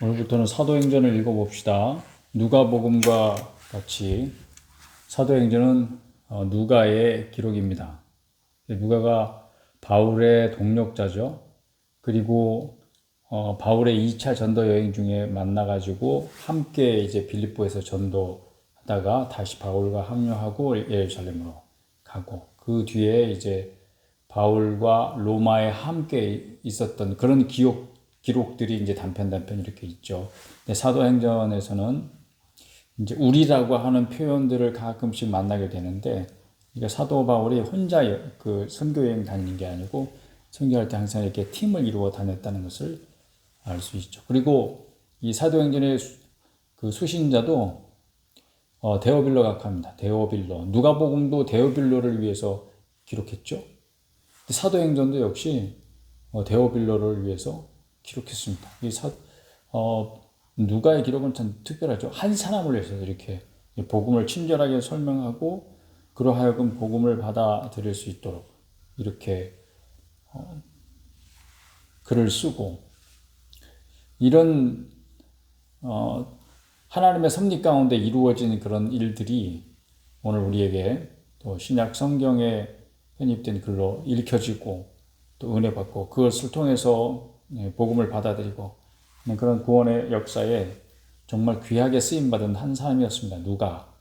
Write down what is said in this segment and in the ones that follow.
오늘부터는 사도행전을 읽어봅시다. 누가복음과 같이 사도행전은 누가의 기록입니다. 누가가 바울의 동력자죠. 그리고 바울의 2차 전도 여행 중에 만나가지고 함께 이제 빌립보에서 전도하다가 다시 바울과 합류하고 예루살렘으로 가고 그 뒤에 이제 바울과 로마에 함께 있었던 그런 기록들이 이제 단편 이렇게 있죠. 근데 사도행전에서는 이제 우리라고 하는 표현들을 가끔씩 만나게 되는데, 그러니까 사도 바울이 혼자 그 선교 여행 다니는 게 아니고 선교할 때 항상 이렇게 팀을 이루어 다녔다는 것을 알 수 있죠. 그리고 이 사도행전의 그 수신자도 데오빌로 각하입니다. 데오빌로. 누가복음도 데오빌로를 위해서 기록했죠. 사도행전도 역시 데오빌로를 위해서 기록했습니다. 누가의 기록은 참 특별하죠. 한 사람을 위해서 이렇게 복음을 친절하게 설명하고 그러하여금 복음을 받아들일 수 있도록 이렇게 글을 쓰고, 이런 하나님의 섭리 가운데 이루어진 그런 일들이 오늘 우리에게 또 신약 성경에 편입된 글로 읽혀지고 또 은혜 받고 그것을 통해서 복음을 받아들이고 그런 구원의 역사에 정말 귀하게 쓰임받은 한 사람이었습니다. 누가.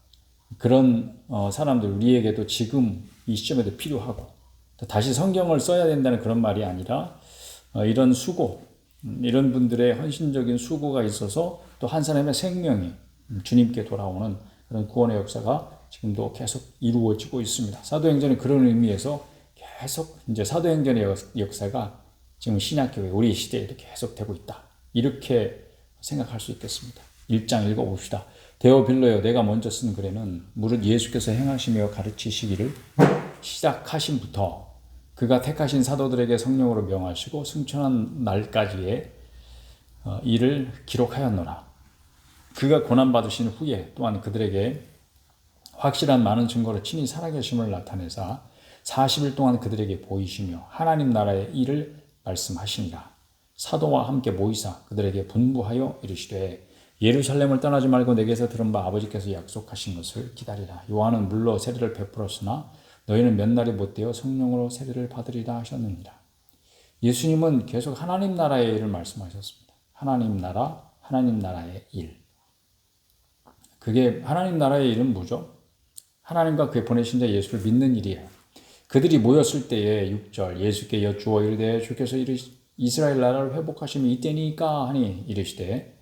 그런 사람들 우리에게도 지금 이 시점에도 필요하고, 다시 성경을 써야 된다는 그런 말이 아니라 이런 수고, 이런 분들의 헌신적인 수고가 있어서 또 한 사람의 생명이 주님께 돌아오는 그런 구원의 역사가 지금도 계속 이루어지고 있습니다. 사도행전은 그런 의미에서 계속 이제 사도행전의 역사가 지금 신약교회 우리 시대에 이렇게 계속되고 있다, 이렇게 생각할 수 있겠습니다. 1장 읽어봅시다. 데오빌로여, 내가 먼저 쓴 글에는 무릇 예수께서 행하시며 가르치시기를 시작하신부터 그가 택하신 사도들에게 성령으로 명하시고 승천한 날까지의 일을 기록하였노라. 그가 고난받으신 후에 또한 그들에게 확실한 많은 증거로 친히 살아계심을 나타내사 40일 동안 그들에게 보이시며 하나님 나라의 일을 말씀하시니라. 사도와 함께 모이사 그들에게 분부하여 이르시되 예루살렘을 떠나지 말고 내게서 들은 바 아버지께서 약속하신 것을 기다리라. 요한은 물로 세례를 베풀었으나 너희는 몇 날이 못되어 성령으로 세례를 받으리라 하셨느니라. 예수님은 계속 하나님 나라의 일을 말씀하셨습니다. 하나님 나라, 하나님 나라의 일. 그게 하나님 나라의 일은 뭐죠? 하나님과 그의 보내신 자 예수를 믿는 일이에요. 그들이 모였을 때에 6절 예수께 여쭈어 이르되 주께서 이스라엘 나라를 회복하심이 이때니까 하니 이르시되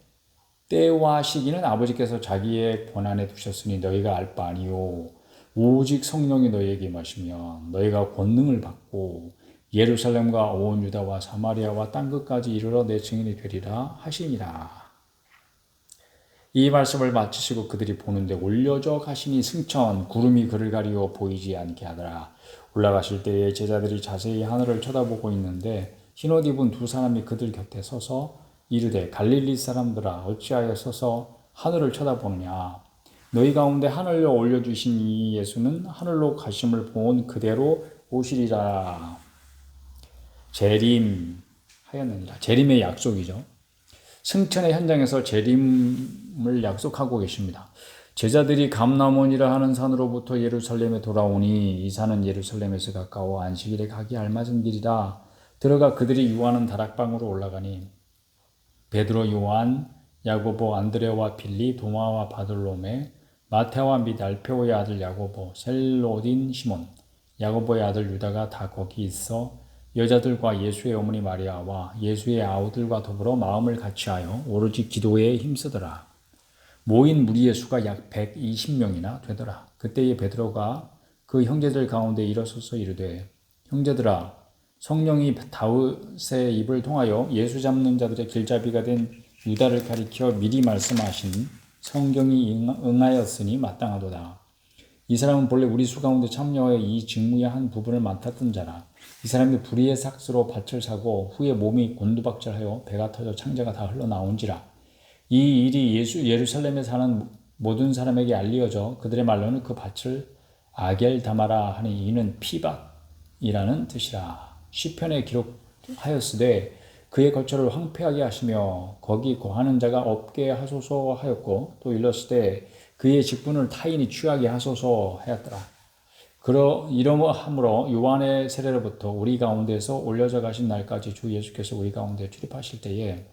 때와 시기는 아버지께서 자기의 권한에 두셨으니 너희가 알 바 아니요 오직 성령이 너희에게 임하시면 너희가 권능을 받고 예루살렘과 온 유다와 사마리아와 땅끝까지 이르러 내 증인이 되리라 하시니라. 이 말씀을 마치시고 그들이 보는데 올려져 가시니 승천 구름이 그를 가리워 보이지 않게 하더라. 올라가실 때에 제자들이 자세히 하늘을 쳐다보고 있는데 흰옷 입은 두 사람이 그들 곁에 서서 이르되 갈릴리 사람들아 어찌하여 서서 하늘을 쳐다보느냐. 너희 가운데 하늘로 올려주신 이 예수는 하늘로 가심을 본 그대로 오시리라. 재림하였느니라. 재림의 약속이죠. 승천의 현장에서 재림을 약속하고 계십니다. 제자들이 감람원이라 하는 산으로부터 예루살렘에 돌아오니 이 산은 예루살렘에서 가까워 안식일에 가기 알맞은 길이라. 들어가 그들이 유하는 다락방으로 올라가니 베드로, 요한, 야고보, 안드레와 빌리, 도마와 바돌로메, 마테와 및 알페오의 아들 야고보, 셀로딘 시몬, 야고보의 아들 유다가 다 거기 있어 여자들과 예수의 어머니 마리아와 예수의 아우들과 더불어 마음을 같이하여 오로지 기도에 힘쓰더라. 모인 무리의 수가 약 120명이나 되더라. 그때에 베드로가 그 형제들 가운데 일어서서 이르되 형제들아 성령이 다윗의 입을 통하여 예수 잡는 자들의 길잡이가 된 유다를 가리켜 미리 말씀하신 성경이 응하였으니 마땅하도다. 이 사람은 본래 우리 수 가운데 참여하여 이 직무의 한 부분을 맡았던 자라. 이 사람이 불의의 삭스로 밭을 사고 후에 몸이 곤두박질하여 배가 터져 창자가 다 흘러나온지라. 이 일이 예루살렘에 사는 모든 사람에게 알리어져 그들의 말로는 그 밭을 아겔다마라 하니 이는 피밭이라는 뜻이라. 시편에 기록하였으되 그의 거처를 황폐하게 하시며 거기 거하는 자가 없게 하소서 하였고 또 일렀을 때 그의 직분을 타인이 취하게 하소서 하였더라. 이러므로 요한의 세례로부터 우리 가운데서 올려져 가신 날까지 주 예수께서 우리 가운데 출입하실 때에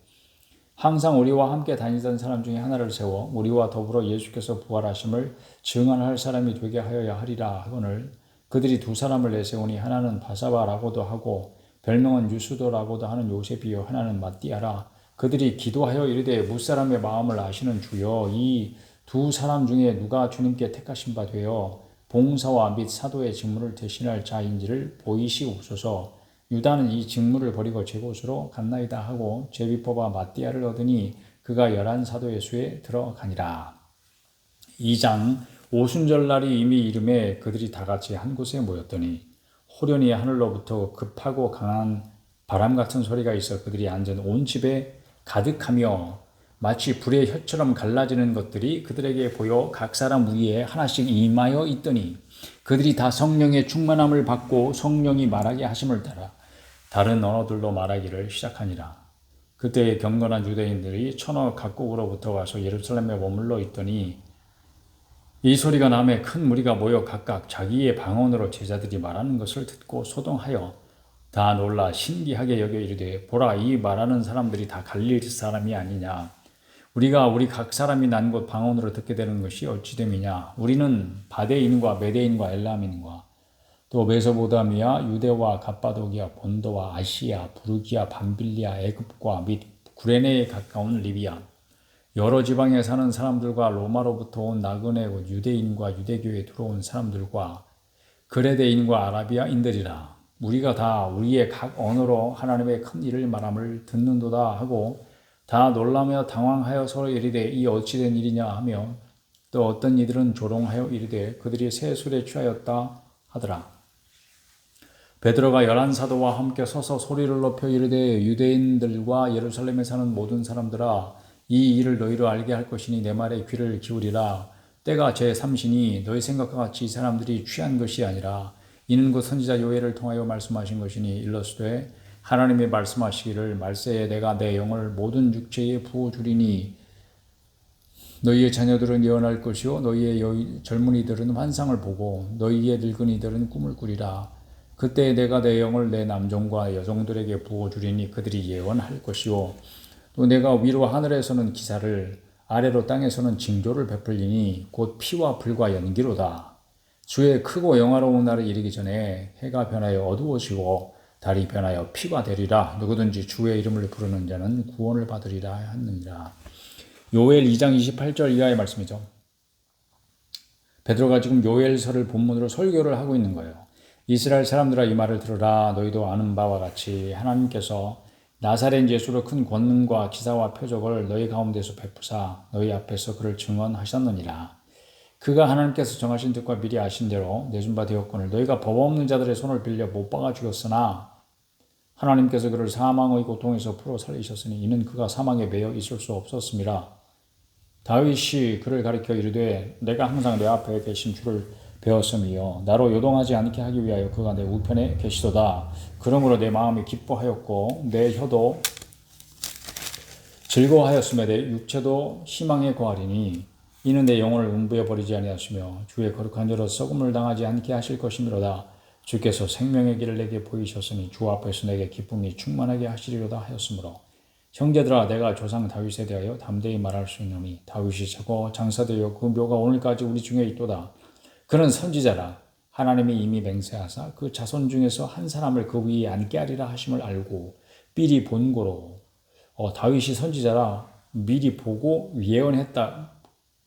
항상 우리와 함께 다니던 사람 중에 하나를 세워 우리와 더불어 예수께서 부활하심을 증언할 사람이 되게 하여야 하리라 하거늘 그들이 두 사람을 내세우니 하나는 바사바라고도 하고 별명은 유수도라고도 하는 요셉이요 하나는 마띠아라. 그들이 기도하여 이르되 무사람의 마음을 아시는 주여 이 두 사람 중에 누가 주님께 택하신 바 되어 봉사와 및 사도의 직무를 대신할 자인지를 보이시옵소서. 유다는 이 직무를 버리고 제 곳으로 갔나이다 하고 제비뽑아 마띠아를 얻으니 그가 11 사도의 수에 들어가니라. 2장 오순절날이 이미 이름에 그들이 다 같이 한 곳에 모였더니 호련히 하늘로부터 급하고 강한 바람 같은 소리가 있어 그들이 앉은 온 집에 가득하며 마치 불의 혀처럼 갈라지는 것들이 그들에게 보여 각 사람 위에 하나씩 임하여 있더니 그들이 다 성령의 충만함을 받고 성령이 말하게 하심을 따라 다른 언어들로 말하기를 시작하니라. 그때 경건한 유대인들이 천하 각국으로부터 와서 예루살렘에 머물러 있더니 이 소리가 남에 큰 무리가 모여 각각 자기의 방언으로 제자들이 말하는 것을 듣고 소동하여 다 놀라 신기하게 여겨 이르되 보라 이 말하는 사람들이 다 갈릴 사람이 아니냐. 우리가 우리 각 사람이 난 곳 방언으로 듣게 되는 것이 어찌 됨이냐. 우리는 바데인과 메데인과 엘람인과 또 메소포타미아, 유대와 갑바도기아, 본도와 아시아, 부르기아, 밤빌리아, 애굽과 및 구레네에 가까운 리비아 여러 지방에 사는 사람들과 로마로부터 온 나그네 곧 유대인과 유대교에 들어온 사람들과 그레데인과 아라비아인들이라. 우리가 다 우리의 각 언어로 하나님의 큰 일을 말함을 듣는도다 하고 다 놀라며 당황하여 서로 이르되 이 어찌된 일이냐 하며 또 어떤 이들은 조롱하여 이르되 그들이 새 술에 취하였다 하더라. 베드로가 11 사도와 함께 서서 소리를 높여 이르되 유대인들과 예루살렘에 사는 모든 사람들아 이 일을 너희로 알게 할 것이니 내 말에 귀를 기울이라. 때가 제3시니 너희 생각과 같이 이 사람들이 취한 것이 아니라 이는 그 선지자 요엘을 통하여 말씀하신 것이니 일러스되 하나님이 말씀하시기를 말세에 내가 내 영을 모든 육체에 부어주리니 너희의 자녀들은 예언할 것이요 너희의 젊은이들은 환상을 보고 너희의 늙은이들은 꿈을 꾸리라. 그때 내가 내 영을 내 남종과 여종들에게 부어주리니 그들이 예언할 것이요 또 내가 위로 하늘에서는 기사를 아래로 땅에서는 징조를 베풀리니 곧 피와 불과 연기로다. 주의 크고 영화로운 날을 이르기 전에 해가 변하여 어두워지고 달이 변하여 피가 되리라. 누구든지 주의 이름을 부르는 자는 구원을 받으리라 하느니라. 요엘 2장 28절 이하의 말씀이죠. 베드로가 지금 요엘서를 본문으로 설교를 하고 있는 거예요. 이스라엘 사람들아 이 말을 들으라. 너희도 아는 바와 같이 하나님께서 나사렛 예수로 큰 권능과 기사와 표적을 너희 가운데서 베푸사 너희 앞에서 그를 증언하셨느니라. 그가 하나님께서 정하신 뜻과 미리 아신 대로 내준 바 되었거늘 너희가 법 없는 자들의 손을 빌려 못 박아 죽였으나 하나님께서 그를 사망의 고통에서 풀어 살리셨으니 이는 그가 사망에 매여 있을 수 없었음이라. 다윗이 그를 가리켜 이르되 내가 항상 내 앞에 계신 주를 배웠음이요 나로 요동하지 않게 하기 위하여 그가 내 우편에 계시도다. 그러므로 내 마음이 기뻐하였고 내 혀도 즐거워하였으며 내 육체도 희망에 거하리니 이는 내 영혼을 음부에 버리지 아니하시며 주의 거룩한 자로 썩음을 당하지 않게 하실 것이미로다. 주께서 생명의 길을 내게 보이셨으니 주 앞에서 내게 기쁨이 충만하게 하시리로다 하였으므로 형제들아 내가 조상 다윗에 대하여 담대히 말할 수 있노니 다윗이 자고 장사되어 그 묘가 오늘까지 우리 중에 있도다. 그는 선지자라. 하나님이 이미 맹세하사 그 자손 중에서 한 사람을 그 위에 앉게 하리라 하심을 알고 미리 본고로 다윗이 선지자라 미리 보고 예언했다.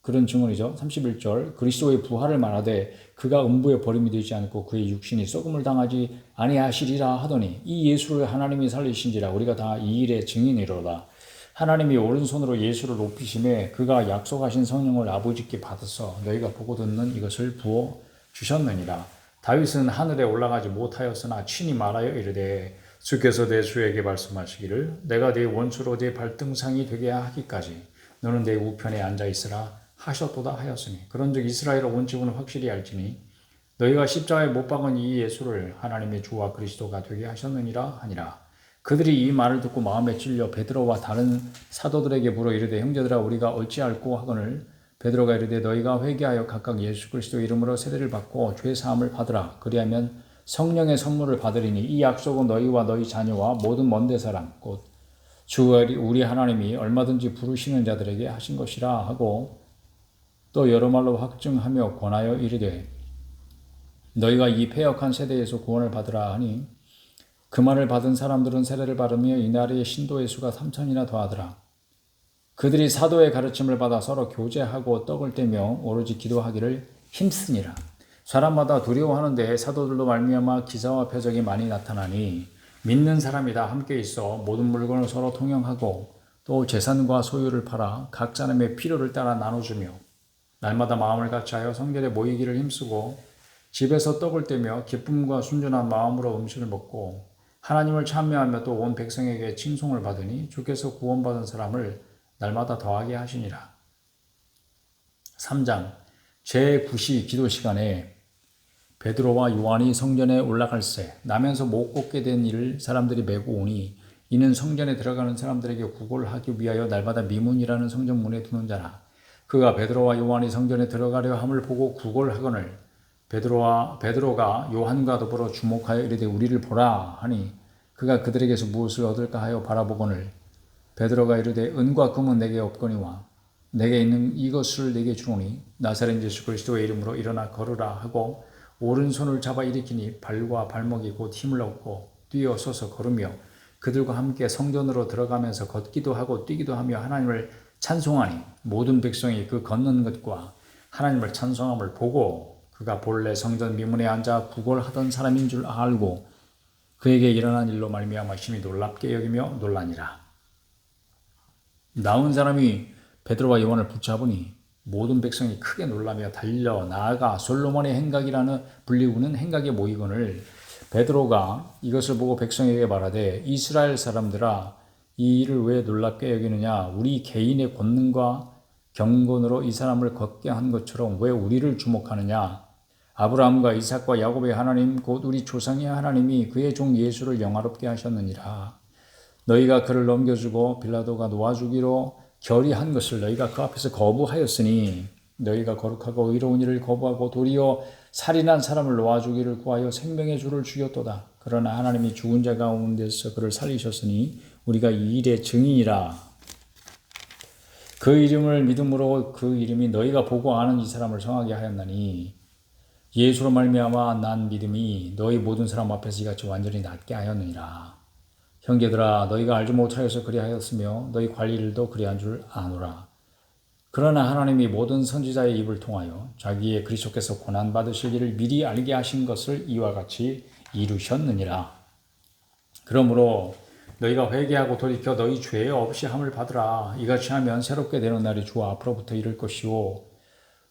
그런 증언이죠. 31절 그리스도의 부활을 말하되 그가 음부에 버림이 되지 않고 그의 육신이 썩음을 당하지 아니하시리라 하더니 이 예수를 하나님이 살리신지라 우리가 다 이 일의 증인이로다. 하나님이 오른손으로 예수를 높이심에 그가 약속하신 성령을 아버지께 받아서 너희가 보고 듣는 이것을 부어 주셨느니라. 다윗은 하늘에 올라가지 못하였으나 친히 말하여 이르되 주께서 내 주에게 말씀하시기를 내가 네 원수로 네 발등상이 되게 하기까지 너는 내 우편에 앉아 있으라 하셨도다 하였으니 그런즉 이스라엘 온 집은 확실히 알지니 너희가 십자가에 못 박은 이 예수를 하나님의 주와 그리스도가 되게 하셨느니라 하니라. 그들이 이 말을 듣고 마음에 찔려 베드로와 다른 사도들에게 물어 이르되 형제들아 우리가 어찌할꼬 하거늘 베드로가 이르되 너희가 회개하여 각각 예수 그리스도 이름으로 세례를 받고 죄 사함을 받으라. 그리하면 성령의 선물을 받으리니 이 약속은 너희와 너희 자녀와 모든 먼데 사람 곧 주 우리 하나님이 얼마든지 부르시는 자들에게 하신 것이라 하고 또 여러 말로 확증하며 권하여 이르되 너희가 이 패역한 세대에서 구원을 받으라 하니 그 말을 받은 사람들은 세례를 받으며 이날의 신도의 수가 3,000이나 더하더라. 그들이 사도의 가르침을 받아 서로 교제하고 떡을 떼며 오로지 기도하기를 힘쓰니라. 사람마다 두려워하는데 사도들로 말미암아 기사와 표적이 많이 나타나니 믿는 사람이 다 함께 있어 모든 물건을 서로 통용하고 또 재산과 소유를 팔아 각 사람의 필요를 따라 나눠주며 날마다 마음을 같이하여 성결에 모이기를 힘쓰고 집에서 떡을 떼며 기쁨과 순전한 마음으로 음식을 먹고 하나님을 찬미하며 또 온 백성에게 칭송을 받으니 주께서 구원받은 사람을 날마다 더하게 하시니라. 3장 제9시 기도 시간에 베드로와 요한이 성전에 올라갈새 나면서 못 걷게 된 이를 사람들이 메고 오니 이는 성전에 들어가는 사람들에게 구걸하기 위하여 날마다 미문이라는 성전 문에 두는 자라. 그가 베드로와 요한이 성전에 들어가려 함을 보고 구걸하거늘 베드로가 요한과 더불어 주목하여 이르되 우리를 보라 하니 그가 그들에게서 무엇을 얻을까 하여 바라보거늘 베드로가 이르되 은과 금은 내게 없거니와 내게 있는 이것을 내게 주노니 나사렛 예수 그리스도의 이름으로 일어나 걸으라 하고 오른손을 잡아 일으키니 발과 발목이 곧 힘을 얻고 뛰어 서서 걸으며 그들과 함께 성전으로 들어가면서 걷기도 하고 뛰기도 하며 하나님을 찬송하니 모든 백성이 그 걷는 것과 하나님을 찬송함을 보고 그가 본래 성전 미문에 앉아 구걸하던 사람인 줄 알고 그에게 일어난 일로 말미암아 심히 놀랍게 여기며 놀라니라. 나온 사람이 베드로와 요한을 붙잡으니 모든 백성이 크게 놀라며 달려 나아가 솔로몬의 행각이라는 불리우는 행각에 모이거늘 베드로가 이것을 보고 백성에게 말하되 이스라엘 사람들아 이 일을 왜 놀랍게 여기느냐 우리 개인의 권능과 경건으로 이 사람을 걷게 한 것처럼 왜 우리를 주목하느냐 아브라함과 이삭과 야곱의 하나님 곧 우리 조상의 하나님이 그의 종 예수를 영화롭게 하셨느니라. 너희가 그를 넘겨주고 빌라도가 놓아주기로 결의한 것을 너희가 그 앞에서 거부하였으니 너희가 거룩하고 의로운 일을 거부하고 도리어 살인한 사람을 놓아주기를 구하여 생명의 주를 죽였도다. 그러나 하나님이 죽은 자 가운데서 그를 살리셨으니 우리가 이 일의 증인이라. 그 이름을 믿음으로 그 이름이 너희가 보고 아는 이 사람을 성하게 하였나니 예수로 말미암아 난 믿음이 너희 모든 사람 앞에서 이같이 완전히 낫게 하였느니라. 형제들아 너희가 알지 못하여서 그리하였으며 너희 관리들도 그리한 줄 아노라. 그러나 하나님이 모든 선지자의 입을 통하여 자기의 그리스도께서 고난 받으실 일을 미리 알게 하신 것을 이와 같이 이루셨느니라. 그러므로 너희가 회개하고 돌이켜 너희 죄 없이 함을 받으라. 이같이 하면 새롭게 되는 날이 주 앞으로부터 이를 것이요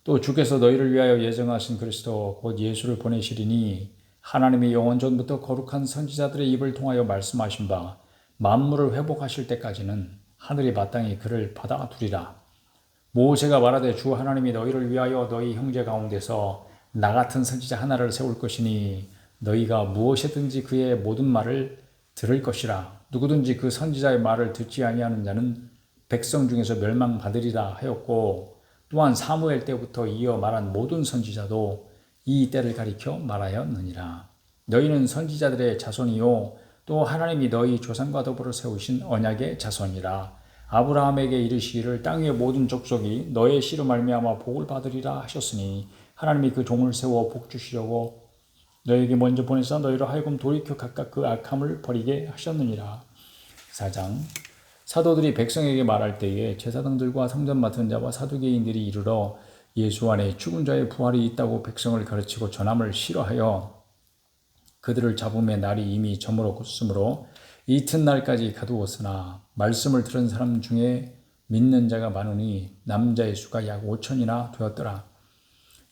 또 주께서 너희를 위하여 예정하신 그리스도 곧 예수를 보내시리니 하나님이 영원 전부터 거룩한 선지자들의 입을 통하여 말씀하신 바 만물을 회복하실 때까지는 하늘이 마땅히 그를 받아두리라. 모세가 말하되 주 하나님이 너희를 위하여 너희 형제 가운데서 나 같은 선지자 하나를 세울 것이니 너희가 무엇이든지 그의 모든 말을 들을 것이라. 누구든지 그 선지자의 말을 듣지 아니하는 자는 백성 중에서 멸망받으리라 하였고 또한 사무엘 때부터 이어 말한 모든 선지자도 이 때를 가리켜 말하였느니라. 너희는 선지자들의 자손이요 또 하나님이 너희 조상과 더불어 세우신 언약의 자손이라. 아브라함에게 이르시기를 땅 위의 모든 족속이 너의 씨로 말미암아 복을 받으리라 하셨으니 하나님이 그 종을 세워 복 주시려고 너에게 먼저 보내사 너희로 하여금 돌이켜 각각 그 악함을 버리게 하셨느니라. 4장 사도들이 백성에게 말할 때에 제사장들과 성전 맡은 자와 사두개인들이 이르러 예수 안에 죽은 자의 부활이 있다고 백성을 가르치고 전함을 싫어하여 그들을 잡음의 날이 이미 저물어 걷으므로 이튿날까지 가두었으나 말씀을 들은 사람 중에 믿는 자가 많으니 남자의 수가 약 5천이나 되었더라.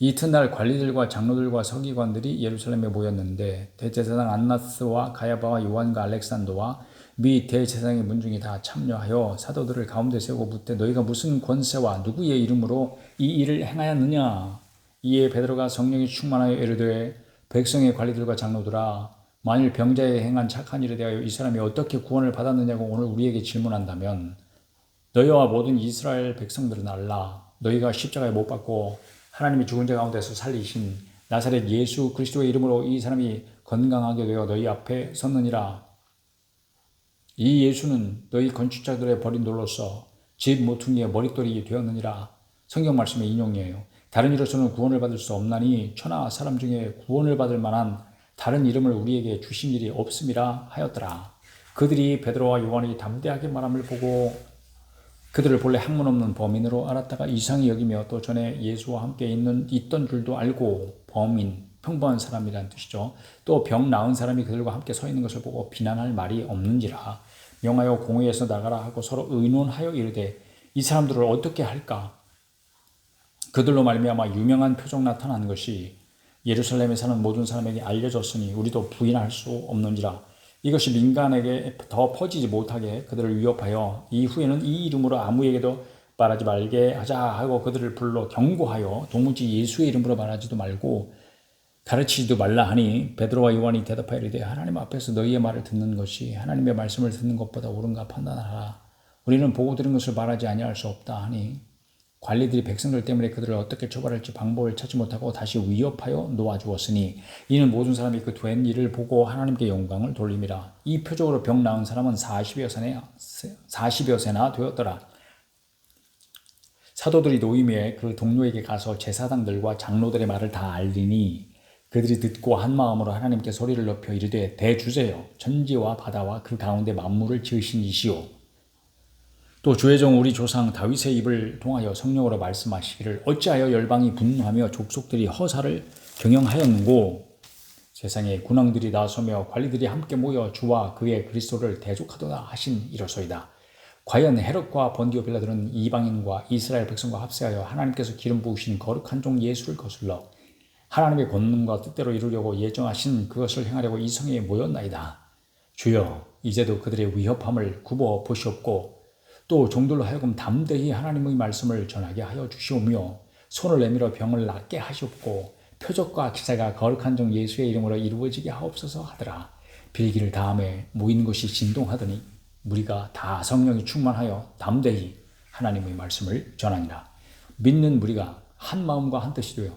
이튿날 관리들과 장로들과 서기관들이 예루살렘에 모였는데 대제사장 안나스와 가야바와 요한과 알렉산더와 미 대제사장의 문중이 다 참여하여 사도들을 가운데 세우고 묻되 너희가 무슨 권세와 누구의 이름으로 이 일을 행하였느냐. 이에 베드로가 성령이 충만하여 이르되 백성의 관리들과 장로들아 만일 병자에 행한 착한 일에 대하여 이 사람이 어떻게 구원을 받았느냐고 오늘 우리에게 질문한다면 너희와 모든 이스라엘 백성들은 알라. 너희가 십자가에 못 박고 하나님이 죽은 자 가운데서 살리신 나사렛 예수 그리스도의 이름으로 이 사람이 건강하게 되어 너희 앞에 섰느니라. 이 예수는 너희 건축자들의 버린 돌로서 집 모퉁이의 머릿돌이 되었느니라. 성경 말씀의 인용이에요. 다른 이로서는 구원을 받을 수 없나니 천하 사람 중에 구원을 받을 만한 다른 이름을 우리에게 주신 일이 없음이라 하였더라. 그들이 베드로와 요한이 담대하게 말함을 보고 그들을 본래 학문 없는 범인으로 알았다가 이상히 여기며 또 전에 예수와 함께 있던 줄도 알고 범인, 평범한 사람이라는 뜻이죠. 또 병 나은 사람이 그들과 함께 서 있는 것을 보고 비난할 말이 없는지라. 명하여 공회에서 나가라 하고 서로 의논하여 이르되 이 사람들을 어떻게 할까? 그들로 말미암아 유명한 표적 나타난 것이 예루살렘에 사는 모든 사람에게 알려졌으니 우리도 부인할 수 없는지라. 이것이 민간에게 더 퍼지지 못하게 그들을 위협하여 이후에는 이 이름으로 아무에게도 말하지 말게 하자 하고 그들을 불러 경고하여 도무지 예수의 이름으로 말하지도 말고 가르치지도 말라 하니 베드로와 요한이 대답하여 이르되 하나님 앞에서 너희의 말을 듣는 것이 하나님의 말씀을 듣는 것보다 옳은가 판단하라. 우리는 보고 들은 것을 말하지 아니할 수 없다 하니 관리들이 백성들 때문에 그들을 어떻게 처벌할지 방법을 찾지 못하고 다시 위협하여 놓아주었으니 이는 모든 사람이 그 된 일을 보고 하나님께 영광을 돌림이라. 이 표적으로 병 나은 사람은 40여 세나 되었더라. 사도들이 노임에 그 동료에게 가서 제사장들과 장로들의 말을 다 알리니 그들이 듣고 한 마음으로 하나님께 소리를 높여 이르되 대주제여 천지와 바다와 그 가운데 만물을 지으신 이시오. 또 주의 종 우리 조상 다윗의 입을 통하여 성령으로 말씀하시기를 어찌하여 열방이 분노하며 족속들이 허사를 경영하였는고 세상에 군왕들이 나서며 관리들이 함께 모여 주와 그의 그리스도를 대적하도다 하신 이로소이다. 과연 헤롯과 번디오 빌라들은 이방인과 이스라엘 백성과 합세하여 하나님께서 기름 부으신 거룩한 종 예수를 거슬러 하나님의 권능과 뜻대로 이루려고 예정하신 그것을 행하려고 이 성에 모였나이다. 주여 이제도 그들의 위협함을 굽어 보시옵고 또 종들로 하여금 담대히 하나님의 말씀을 전하게 하여 주시오며 손을 내밀어 병을 낫게 하시옵고 표적과 기사가 거룩한 종 예수의 이름으로 이루어지게 하옵소서 하더라. 빌기를 다음에 모인 것이 진동하더니 무리가 다 성령이 충만하여 담대히 하나님의 말씀을 전하니라. 믿는 무리가 한 마음과 한 뜻이 되어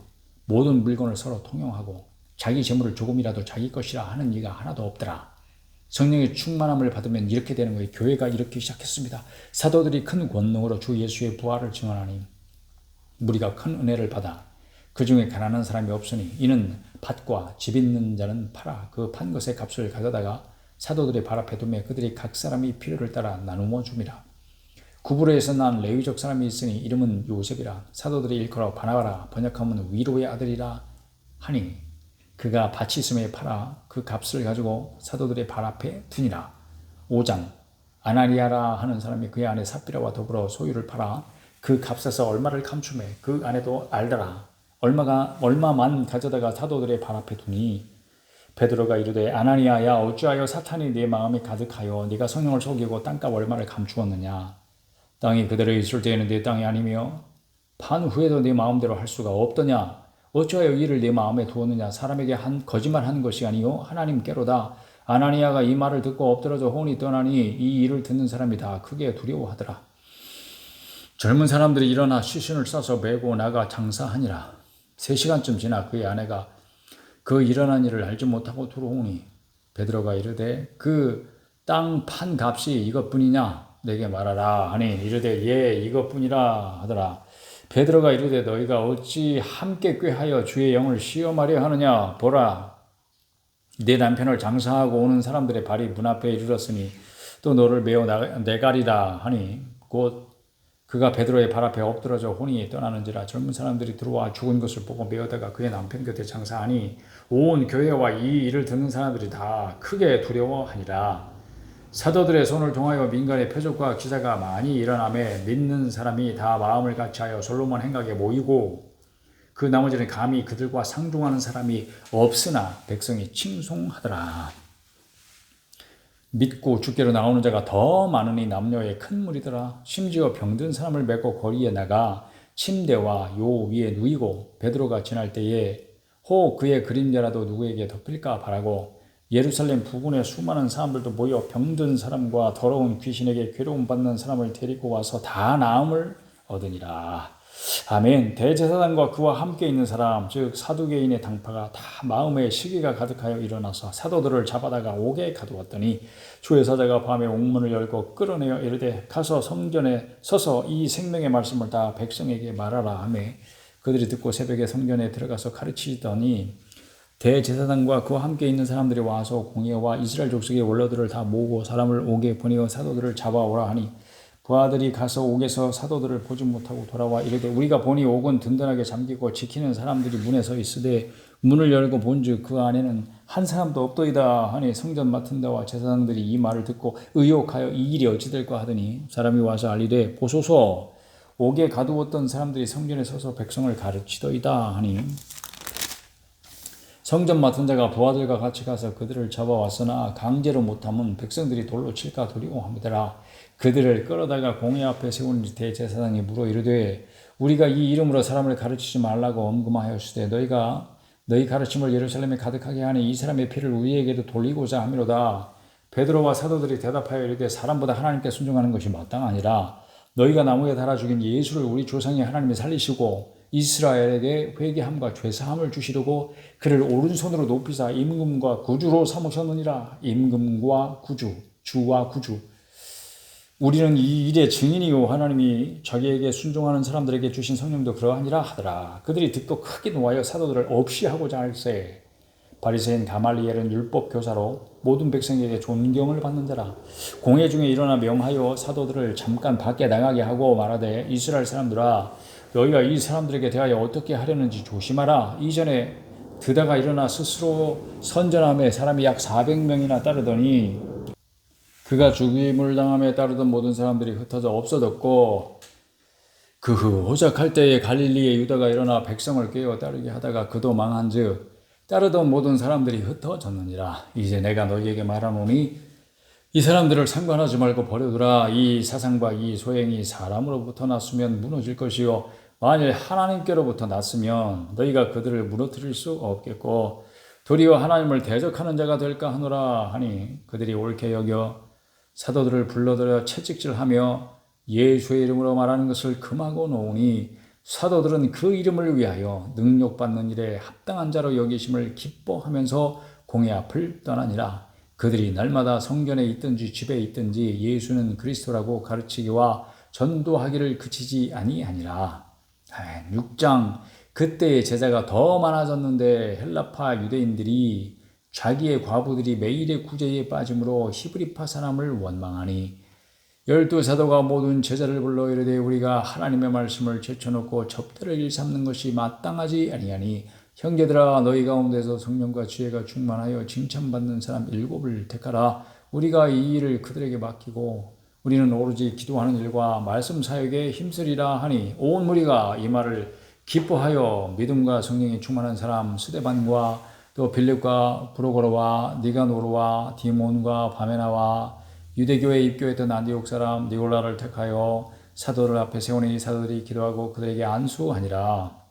모든 물건을 서로 통용하고 자기 재물을 조금이라도 자기 것이라 하는 이가 하나도 없더라. 성령의 충만함을 받으면 이렇게 되는 거예요. 교회가 이렇게 시작했습니다. 사도들이 큰 권능으로 주 예수의 부활을 증언하니 무리가 큰 은혜를 받아 그 중에 가난한 사람이 없으니 이는 밭과 집 있는 자는 팔아 그 판 것의 값을 가져다가 사도들의 발 앞에 두매 그들이 각 사람이 필요를 따라 나누어 줍니다. 구브로에서 난 레위족 사람이 있으니 이름은 요셉이라. 사도들이 일컬어 바나바라 번역하면 위로의 아들이라 하니 그가 밭이 있음에 팔아 그 값을 가지고 사도들의 발 앞에 두니라. 5장 아나니아라 하는 사람이 그의 아내 삽비라와 더불어 소유를 팔아 그 값에서 얼마를 감추매 그 아내도 알더라. 얼마만 가져다가 사도들의 발 앞에 두니 베드로가 이르되 아나니아야 어찌하여 사탄이 네 마음에 가득하여 네가 성령을 속이고 땅값 얼마를 감추었느냐. 땅이 그대로 있을 때에는 네 땅이 아니며 판 후에도 네 마음대로 할 수가 없더냐. 어찌하여 이를 네 마음에 두었느냐. 사람에게 거짓말한 것이 아니요 하나님께로다. 아나니아가 이 말을 듣고 엎드러져 혼이 떠나니 이 일을 듣는 사람이 다 크게 두려워하더라. 젊은 사람들이 일어나 시신을 싸서 메고 나가 장사하니라. 3시간쯤 지나 그의 아내가 그 일어난 일을 알지 못하고 들어오니 베드로가 이르되 그 땅 판 값이 이것뿐이냐 내게 말하라 하니 이르되 예 이것뿐이라 하더라. 베드로가 이르되 너희가 어찌 함께 꾀하여 주의 영을 시험하려 하느냐. 보라 네 남편을 장사하고 오는 사람들의 발이 문 앞에 이르렀으니 또 너를 메어 내가리라 하니 곧 그가 베드로의 발 앞에 엎드러져 혼이 떠나는지라. 젊은 사람들이 들어와 죽은 것을 보고 메어다가 그의 남편 곁에 장사하니 온 교회와 이 일을 듣는 사람들이 다 크게 두려워하니라. 사도들의 손을 통하여 민간의 표적과 기사가 많이 일어나매 믿는 사람이 다 마음을 같이하여 솔로몬 행각에 모이고 그 나머지는 감히 그들과 상종하는 사람이 없으나 백성이 칭송하더라. 믿고 주께로 나오는 자가 더 많으니 남녀의 큰 무리더라. 심지어 병든 사람을 메고 거리에 나가 침대와 요 위에 누이고 베드로가 지날 때에 혹 그의 그림자라도 누구에게 덮일까 바라고 예루살렘 부근에 수많은 사람들도 모여 병든 사람과 더러운 귀신에게 괴로움 받는 사람을 데리고 와서 다 나음을 얻으니라. 아멘. 대제사장과 그와 함께 있는 사람, 즉 사두개인의 당파가 다 마음에 시기가 가득하여 일어나서 사도들을 잡아다가 옥에 가두었더니 주의 사자가 밤에 옥문을 열고 끌어내어 이르되 가서 성전에 서서 이 생명의 말씀을 다 백성에게 말하라 하며 그들이 듣고 새벽에 성전에 들어가서 가르치더니 대제사장과 그와 함께 있는 사람들이 와서 공회와 이스라엘 족속의 원로들을 다 모으고 사람을 옥에 보내어 사도들을 잡아오라 하니 부하들이 가서 옥에서 사도들을 보지 못하고 돌아와 이르되 우리가 보니 옥은 든든하게 잠기고 지키는 사람들이 문에 서 있으되 문을 열고 본즉 그 안에는 한 사람도 없더이다 하니 성전 맡은 자와 제사장들이 이 말을 듣고 의혹하여 이 일이 어찌 될까 하더니 사람이 와서 알리되 보소서 옥에 가두었던 사람들이 성전에 서서 백성을 가르치더이다 하니 성전 맡은 자가 부하들과 같이 가서 그들을 잡아왔으나 강제로 못하면 백성들이 돌로 칠까 두려워함이더라. 그들을 끌어다가 공회 앞에 세운 대제사장이 물어 이르되 우리가 이 이름으로 사람을 가르치지 말라고 엄금하였으되 너희가 너희 가르침을 예루살렘에 가득하게 하니 이 사람의 피를 우리에게도 돌리고자 함이로다. 베드로와 사도들이 대답하여 이르되 사람보다 하나님께 순종하는 것이 마땅하니라. 너희가 나무에 달아 죽인 예수를 우리 조상의 하나님이 살리시고 이스라엘에게 회개함과 죄사함을 주시려고 그를 오른손으로 높이사 임금과 구주로 삼으셨느니라. 임금과 구주, 주와 구주. 우리는 이 일의 증인이요 하나님이 자기에게 순종하는 사람들에게 주신 성령도 그러하니라 하더라. 그들이 듣고 크게 노하여 사도들을 없이 하고자 할세. 바리새인 가말리엘은 율법 교사로 모든 백성에게 존경을 받는 자라. 공회 중에 일어나 명하여 사도들을 잠깐 밖에 나가게 하고 말하되 이스라엘 사람들아 너희가 이 사람들에게 대하여 어떻게 하려는지 조심하라. 이전에 드다가 일어나 스스로 선전함에 사람이 약 400명이나 따르더니 그가 죽임을 당함에 따르던 모든 사람들이 흩어져 없어졌고 그 후 호적할 때에 갈릴리의 유다가 일어나 백성을 깨어 따르게 하다가 그도 망한즉 따르던 모든 사람들이 흩어졌느니라. 이제 내가 너희에게 말하노니 이 사람들을 상관하지 말고 버려두라. 이 사상과 이 소행이 사람으로부터 났으면 무너질 것이요 만일 하나님께로부터 났으면 너희가 그들을 무너뜨릴 수 없겠고 도리어 하나님을 대적하는 자가 될까 하노라 하니 그들이 옳게 여겨 사도들을 불러들여 채찍질하며 예수의 이름으로 말하는 것을 금하고 놓으니 사도들은 그 이름을 위하여 능력받는 일에 합당한 자로 여기심을 기뻐하면서 공회 앞을 떠나니라. 그들이 날마다 성전에 있든지 집에 있든지 예수는 그리스도라고 가르치기와 전도하기를 그치지 아니하니라. 6장 그때의 제자가 더 많아졌는데 헬라파 유대인들이 자기의 과부들이 매일의 구제에 빠짐으로 히브리파 사람을 원망하니 12사도가 모든 제자를 불러 이르되 우리가 하나님의 말씀을 제쳐놓고 접대를 일삼는 것이 마땅하지 아니하니 형제들아 너희 가운데서 성령과 지혜가 충만하여 칭찬받는 사람 7을 택하라. 우리가 이 일을 그들에게 맡기고 우리는 오로지 기도하는 일과 말씀 사역에 힘쓰리라 하니 온 무리가 이 말을 기뻐하여 믿음과 성령이 충만한 사람 스데반과 또 빌립과 브로고로와 니가노르와 디몬과 바메나와 유대교에 입교했던 안디옥 사람 니골라를 택하여 사도들 앞에 세우니 사도들이 기도하고 그들에게 안수하니라.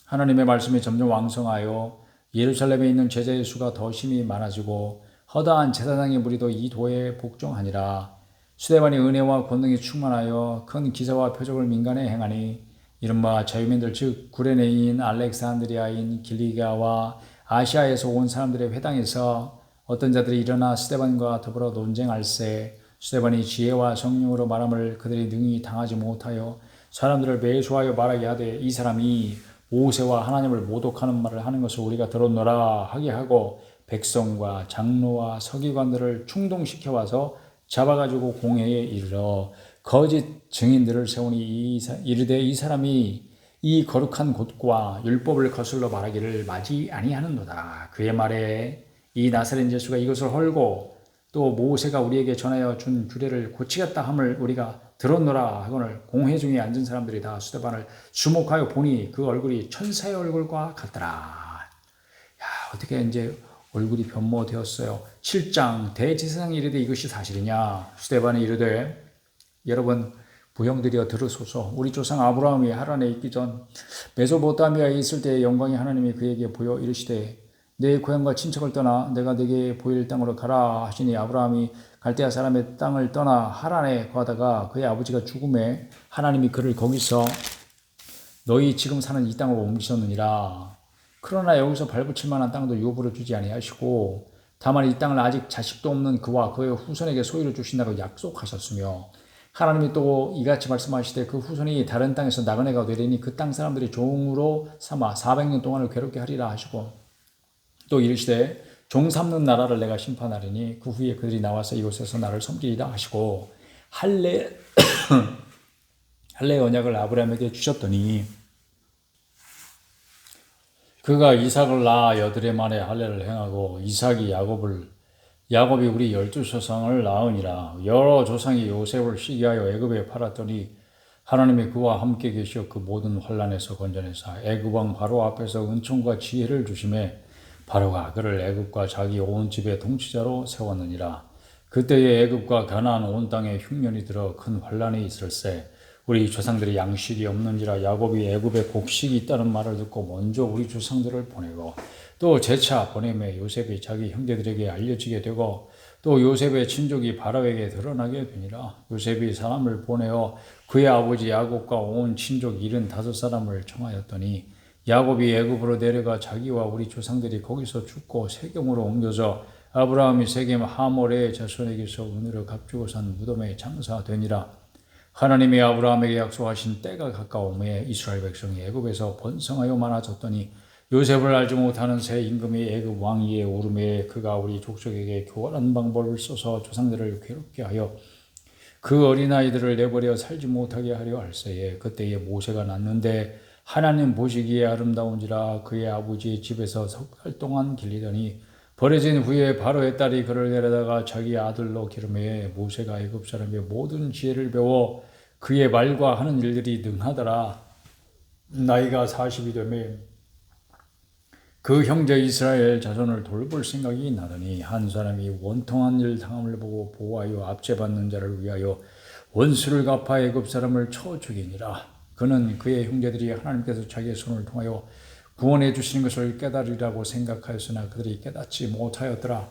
하나님의 말씀이 점점 왕성하여 예루살렘에 있는 제자의 수가 더 심히 많아지고 허다한 제사장의 무리도 이 도에 복종하니라. 스데반이 은혜와 권능이 충만하여 큰 기사와 표적을 민간에 행하니 이른바 자유민들 즉 구레네인 알렉산드리아인 길리가와 아시아에서 온 사람들의 회당에서 어떤 자들이 일어나 스데반과 더불어 논쟁할세. 스데반이 지혜와 성령으로 말함을 그들이 능히 당하지 못하여 사람들을 매수하여 말하게 하되 이 사람이 모세와 하나님을 모독하는 말을 하는 것을 우리가 들었노라 하게 하고 백성과 장로와 서기관들을 충동시켜 와서 잡아가지고 공회에 이르러 거짓 증인들을 세우니 이르되 이 사람이 이 거룩한 곳과 율법을 거슬러 말하기를 마지 아니하는도다. 그의 말에 이 나사렛 예수가 이것을 헐고 또 모세가 우리에게 전하여 준 규례를 고치겠다 함을 우리가 들었노라 하거늘 공회 중에 앉은 사람들이 다 스데반을 주목하여 보니 그 얼굴이 천사의 얼굴과 같더라. 야, 어떻게 이제 얼굴이 변모되었어요. 7장 대제사장이 이르되 이것이 사실이냐. 스데반이 이르되 여러분 부형들이여 들으소서. 우리 조상 아브라함이 하란에 있기 전 메소포타미아에 있을 때의 영광이 하나님이 그에게 보여 이르시되 내 고향과 친척을 떠나 내가 네게 보일 땅으로 가라 하시니 아브라함이 갈대아 사람의 땅을 떠나 하란에 거하다가 그의 아버지가 죽음에 하나님이 그를 거기서 너희 지금 사는 이 땅으로 옮기셨느니라. 그러나 여기서 발붙일 만한 땅도 유업으로 주지 아니하시고 다만 이 땅을 아직 자식도 없는 그와 그의 후손에게 소유를 주신다고 약속하셨으며 하나님이 또 이같이 말씀하시되 그 후손이 다른 땅에서 나그네가 되리니 그 땅 사람들이 종으로 삼아 400년 동안을 괴롭게 하리라 하시고 또 이르시되 종 삼는 나라를 내가 심판하리니 그 후에 그들이 나와서 이곳에서 나를 섬기리라 하시고 할례 언약을 아브라함에게 주셨더니 그가 이삭을 낳아 여드레 만에 할례를 행하고 이삭이 야곱이 우리 12조상을 낳으니라. 여러 조상이 요셉을 시기하여 애굽에 팔았더니 하나님이 그와 함께 계시어 그 모든 환난에서 건져내사 애굽 왕 바로 앞에서 은총과 지혜를 주심에 바로가 그를 애굽과 자기 온 집의 통치자로 세웠느니라. 그때에 애굽과 가나안 온 땅에 흉년이 들어 큰 환난이 있을세 우리 조상들이 양식이 없는지라 야곱이 애굽에 곡식이 있다는 말을 듣고 먼저 우리 조상들을 보내고 또 재차 보내매 요셉이 자기 형제들에게 알려지게 되고 또 요셉의 친족이 바로에게 드러나게 되니라. 요셉이 사람을 보내어 그의 아버지 야곱과 온 친족 75사람을 청하였더니 야곱이 애굽으로 내려가 자기와 우리 조상들이 거기서 죽고 세겜으로 옮겨져 아브라함이 세겜 하몰의 자손에게서 은으로 값주고 산 무덤에 장사되니라. 하나님이 아브라함에게 약속하신 때가 가까움에 이스라엘 백성이 애굽에서 번성하여 많아졌더니 요셉을 알지 못하는 새 임금이 애굽 왕위에 오르매 그가 우리 족속에게 교활한 방법을 써서 조상들을 괴롭게 하여 그 어린아이들을 내버려 살지 못하게 하려 할세에 그때에 모세가 났는데 하나님 보시기에 아름다운지라 그의 아버지의 집에서 석 달 동안 길리더니 버려진 후에 바로의 딸이 그를 데려다가 자기 아들로 기르매 모세가 애굽 사람의 모든 지혜를 배워 그의 말과 하는 일들이 능하더라. 나이가 40이 되매 그 형제 이스라엘 자손을 돌볼 생각이 나더니 한 사람이 원통한 일 당함을 보고 보호하여 압제받는 자를 위하여 원수를 갚아 애굽 사람을 쳐 죽이니라. 그는 그의 형제들이 하나님께서 자기의 손을 통하여 구원해 주시는 것을 깨달으리라고 생각하였으나 그들이 깨닫지 못하였더라.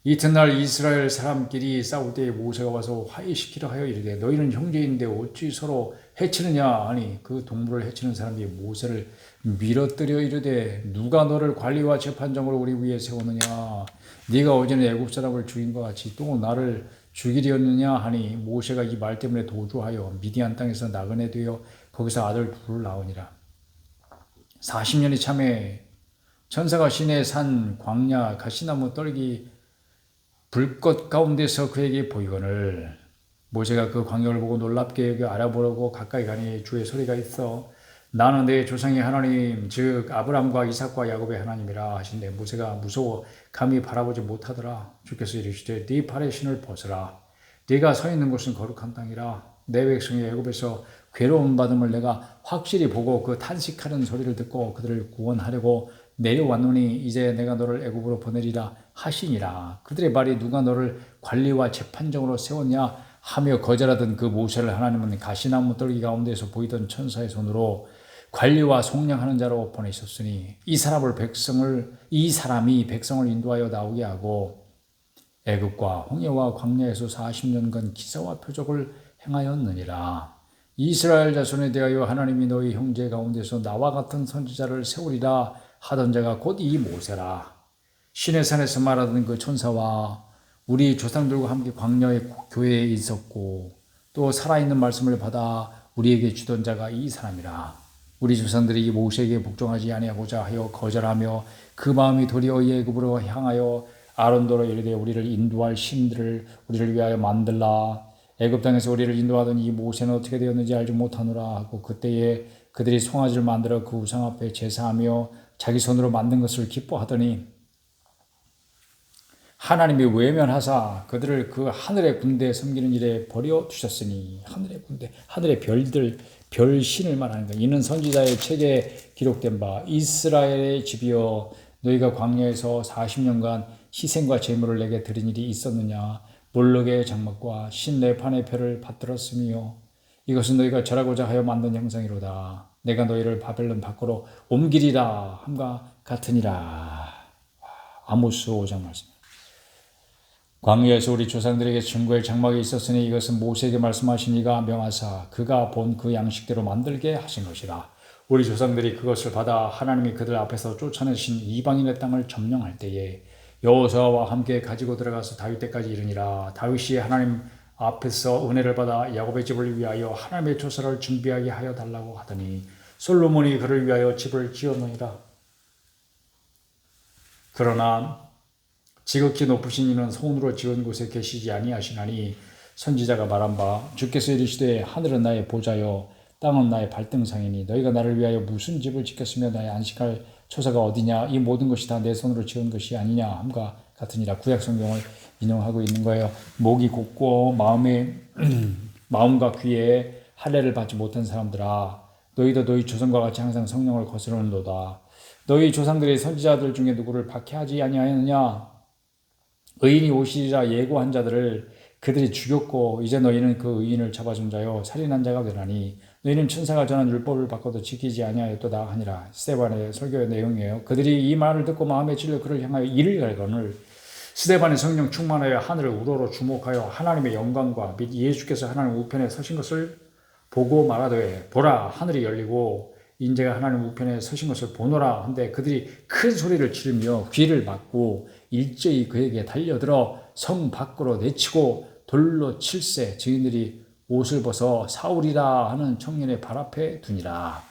이튿날 이스라엘 사람끼리 싸울 때에 모세가 와서 화해시키려 하여 이르되 너희는 형제인데 어찌 서로 해치느냐 하니 그 동물을 해치는 사람이 모세를 밀어뜨려 이르되 누가 너를 관리와 재판장으로 우리 위에 세우느냐 네가 어제는 애굽 사람을 죽인 것 같이 또 나를 죽이려느냐 하니 모세가 이 말 때문에 도주하여 미디안 땅에서 나그네 되어 거기서 아들 둘을 낳으니라. 40년이 참에 천사가 시내 산 광야 가시나무 떨기 불꽃 가운데서 그에게 보이거늘 모세가 그 광경을 보고 놀랍게 여겨 알아보려고 가까이 가니 주의 소리가 있어 나는 내 조상의 하나님 즉 아브람과 이삭과 야곱의 하나님이라 하신데 모세가 무서워 감히 바라보지 못하더라. 주께서 이르시되 네 발의 신을 벗으라. 네가 서 있는 곳은 거룩한 땅이라. 내 백성이 애굽에서 괴로움 받음을 내가 확실히 보고 그 탄식하는 소리를 듣고 그들을 구원하려고 내려왔노니 이제 내가 너를 애굽으로 보내리라 하시니라. 그들의 말이 누가 너를 관리와 재판장으로 세웠냐 하며 거절하던 그 모세를 하나님은 가시나무 떨기 가운데서 보이던 천사의 손으로 관리와 속량하는 자로 보내셨으니 이 사람이 백성을 인도하여 나오게 하고 애굽과 홍해와 광야에서 40년간 기사와 표적을 행하였느니라. 이스라엘 자손에 대하여 하나님이 너희 형제 가운데서 나와 같은 선지자를 세우리라 하던 자가 곧 이 모세라. 시내산에서 말하던 그 천사와 우리 조상들과 함께 광야의 교회에 있었고 또 살아있는 말씀을 받아 우리에게 주던 자가 이 사람이라. 우리 조상들이 모세에게 복종하지 아니하고자 하여 거절하며 그 마음이 도리어 애굽으로 향하여 아론도로 이르되 우리를 인도할 신들을 우리를 위하여 만들라. 애굽 땅에서 우리를 인도하던 이 모세는 어떻게 되었는지 알지 못하노라 하고 그때에 그들이 송아지를 만들어 그 우상 앞에 제사하며 자기 손으로 만든 것을 기뻐하더니 하나님이 외면하사 그들을 그 하늘의 군대에 섬기는 일에 버려 두셨으니 하늘의 군대, 하늘의 별신을 말하는 거야. 이는 선지자의 책에 기록된 바 이스라엘의 집이여 너희가 광야에서 40년간 희생과 제물을 내게 드린 일이 있었느냐 몰록의 장막과 신레판의 표를 받들었으며 이것은 너희가 절하고자 하여 만든 형상이로다. 내가 너희를 바벨론 밖으로 옮기리라 함과 같으니라. 아모스 5장 말씀. 광야에서 우리 조상들에게 증거의 장막이 있었으니 이것은 모세에게 말씀하신 이가 명하사 그가 본 그 양식대로 만들게 하신 것이다. 우리 조상들이 그것을 받아 하나님이 그들 앞에서 쫓아내신 이방인의 땅을 점령할 때에 여호수아와 함께 가지고 들어가서 다윗 때까지 이르니라. 다윗이 하나님 앞에서 은혜를 받아 야곱의 집을 위하여 하나님의 조사를 준비하게 하여 달라고 하더니 솔로몬이 그를 위하여 집을 지었느니라. 그러나 지극히 높으신 이는 손으로 지은 곳에 계시지 아니하시나니 선지자가 말한 바 주께서 이르시되 하늘은 나의 보좌요 땅은 나의 발등상이니 너희가 나를 위하여 무슨 집을 짓겠으며 나의 안식할 초사가 어디냐. 이 모든 것이 다 내 손으로 지은 것이 아니냐 함과 같으니라. 구약 성경을 인용하고 있는 거예요. 목이 곧고 마음과 귀에 할례를 받지 못한 사람들아, 너희도 너희 조상과 같이 항상 성령을 거스르는도다. 너희 조상들이 선지자들 중에 누구를 박해하지 아니하였느냐. 의인이 오시리라 예고한 자들을 그들이 죽였고 이제 너희는 그 의인을 잡아준 자요 살인한 자가 되나니 너희는 천사가 전한 율법을 바꿔도 지키지 아니하였도다 하니라. 스데반의 설교의 내용이에요. 그들이 이 말을 듣고 마음에 찔려 그를 향하여 이를 갈거늘 스데반의 성령 충만하여 하늘을 우러러 주목하여 하나님의 영광과 및 예수께서 하나님 우편에 서신 것을 보고 말하되 보라 하늘이 열리고 인자가 하나님 우편에 서신 것을 보노라 한데 그들이 큰 소리를 지르며 귀를 막고 일제히 그에게 달려들어 성 밖으로 내치고 돌로 칠세 증인들이 옷을 벗어 사울이라 하는 청년의 발 앞에 두니라.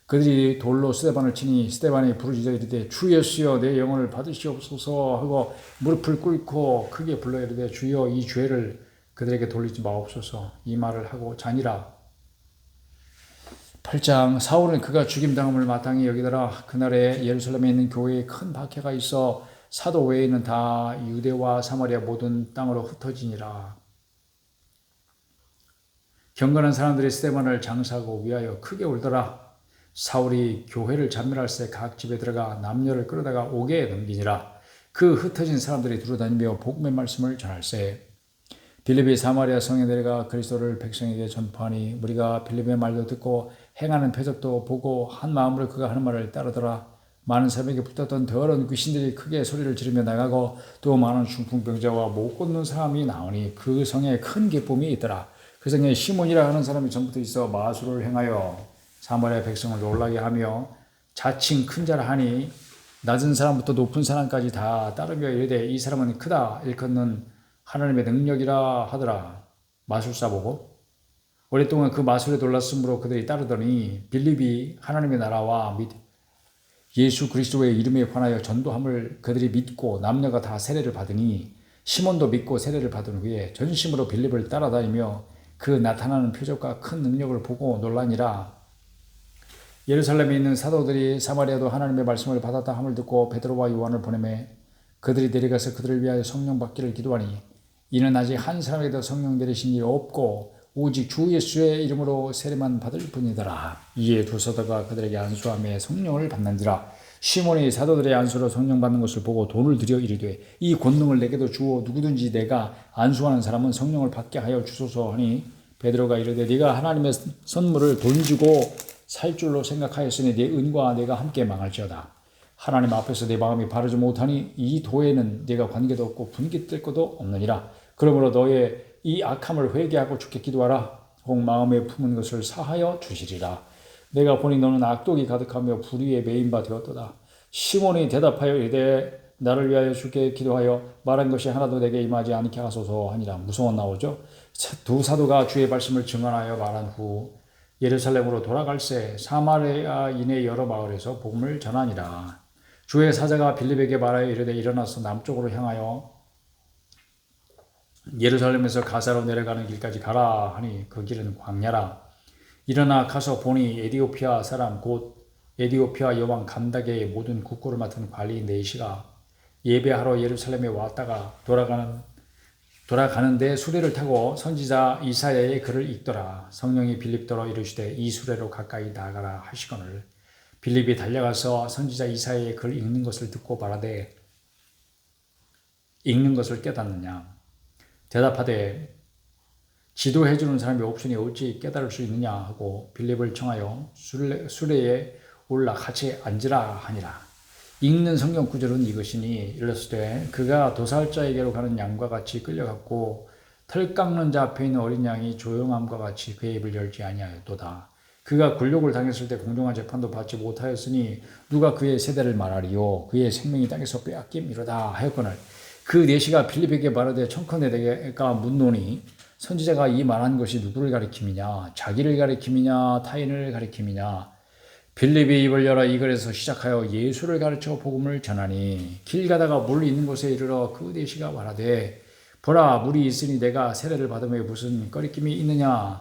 그들이 돌로 스데반을 치니 스데반이 부르짖어 이르되 주 예수여 내 영혼을 받으시옵소서 하고 무릎을 꿇고 크게 불러 이르되 주여 이 죄를 그들에게 돌리지 마옵소서. 이 말을 하고 자니라. 8장 사울은 그가 죽임당함을 마땅히 여기더라. 그날에 예루살렘에 있는 교회에 큰 박해가 있어 사도 외에는 다 유대와 사마리아 모든 땅으로 흩어지니라. 경건한 사람들이 스데반을 장사하고 위하여 크게 울더라. 사울이 교회를 잔멸할새 각 집에 들어가 남녀를 끌어다가 옥에 넘기니라. 그 흩어진 사람들이 두루다니며 복음의 말씀을 전할세. 빌립이 사마리아 성에 내려가 그리스도를 백성에게 전파하니 우리가 빌립의 말도 듣고 행하는 표적도 보고 한 마음으로 그가 하는 말을 따르더라. 많은 사람에게 붙었던 더러운 귀신들이 크게 소리를 지르며 나가고 또 많은 중풍병자와 못 걷는 사람이 나오니 그 성에 큰 기쁨이 있더라. 그 성에 시몬이라 하는 사람이 전부터 있어 마술을 행하여 사마리아 백성을 놀라게 하며 자칭 큰 자라 하니 낮은 사람부터 높은 사람까지 다 따르며 이르되 이 사람은 크다 일컫는 하나님의 능력이라 하더라. 마술사 보고 오랫동안 그 마술에 놀랐으므로 그들이 따르더니 빌립이 하나님의 나라와 및 예수 그리스도의 이름에 관하여 전도함을 그들이 믿고 남녀가 다 세례를 받으니 시몬도 믿고 세례를 받은 후에 전심으로 빌립을 따라다니며 그 나타나는 표적과 큰 능력을 보고 놀라니라. 예루살렘에 있는 사도들이 사마리아도 하나님의 말씀을 받았다 함을 듣고 베드로와 요한을 보내매 그들이 내려가서 그들을 위하여 성령 받기를 기도하니 이는 아직 한 사람에게도 성령 내리신 일이 없고 오직 주 예수의 이름으로 세례만 받을 뿐이더라. 이에 두 사도가 그들에게 안수하며 성령을 받는지라. 시몬이 사도들의 안수로 성령 받는 것을 보고 돈을 들여 이르되 이 권능을 내게도 주어 누구든지 내가 안수하는 사람은 성령을 받게 하여 주소서 하니 베드로가 이르되 네가 하나님의 선물을 돈 주고 살 줄로 생각하였으니 네 은과 내가 함께 망할지어다. 하나님 앞에서 내 마음이 바르지 못하니 이 도에는 네가 관계도 없고 분깃될 것도 없느니라. 그러므로 너의 이 악함을 회개하고 주께 기도하라. 혹 마음에 품은 것을 사하여 주시리라. 내가 보니 너는 악독이 가득하며 불의에 매인 바 되었도다. 시몬이 대답하여 이르되 나를 위하여 주께 기도하여 말한 것이 하나도 내게 임하지 않게 하소서 하니라. 무서워 나오죠. 두 사도가 주의 말씀을 증언하여 말한 후 예루살렘으로 돌아갈새 사마리아인의 여러 마을에서 복음을 전하니라. 주의 사자가 빌립에게 말하여 이르되 일어나서 남쪽으로 향하여 예루살렘에서 가사로 내려가는 길까지 가라 하니 그 길은 광야라. 일어나 가서 보니 에디오피아 사람 곧 에디오피아 여왕 간다게의 모든 국고를 맡은 관리 네시가 예배하러 예루살렘에 왔다가 돌아가는데 수레를 타고 선지자 이사야의 글을 읽더라. 성령이 빌립더러 이르시되 이 수레로 가까이 나가라 하시거늘 빌립이 달려가서 선지자 이사야의 글 읽는 것을 듣고 말하되 읽는 것을 깨닫느냐. 대답하되 지도해 주는 사람이 없으니 어찌 깨달을 수 있느냐 하고 빌립을 청하여 수레에 올라 같이 앉으라 하니라. 읽는 성경 구절은 이것이니 일렀으되 그가 도살자에게로 가는 양과 같이 끌려갔고 털 깎는 자 앞에 있는 어린 양이 조용함과 같이 그의 입을 열지 아니하였도다. 그가 굴욕을 당했을 때 공정한 재판도 받지 못하였으니 누가 그의 세대를 말하리요. 그의 생명이 땅에서 빼앗김이로다 하였거늘 그 내시가 빌립에게 말하되 청컨대가 묻노니 선지자가 이 말한 것이 누구를 가리킴이냐 자기를 가리킴이냐 타인을 가리킴이냐. 빌립이 입을 열어 이 글에서 시작하여 예수를 가르쳐 복음을 전하니 길 가다가 물 있는 곳에 이르러 그 내시가 말하되 보라 물이 있으니 내가 세례를 받음에 무슨 꺼리낌이 있느냐.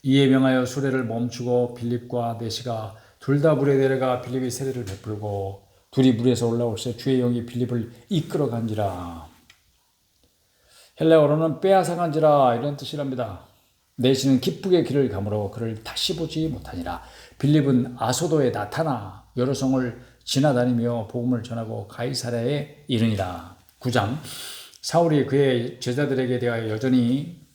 이에 명하여 수레를 멈추고 빌립과 내시가 둘 다 물에 내려가 빌립이 세례를 베풀고 둘이 물에서 올라올새 주의 영이 빌립을 이끌어간지라. 헬라어로는 빼앗아간지라 이런 뜻이랍니다. 내시는 기쁘게 길을 가므로 그를 다시 보지 못하니라. 빌립은 아소도에 나타나 여러 성을 지나다니며 복음을 전하고 가이사랴에 이르니라. 9장 사울이 그의 제자들에게 대하여 여전히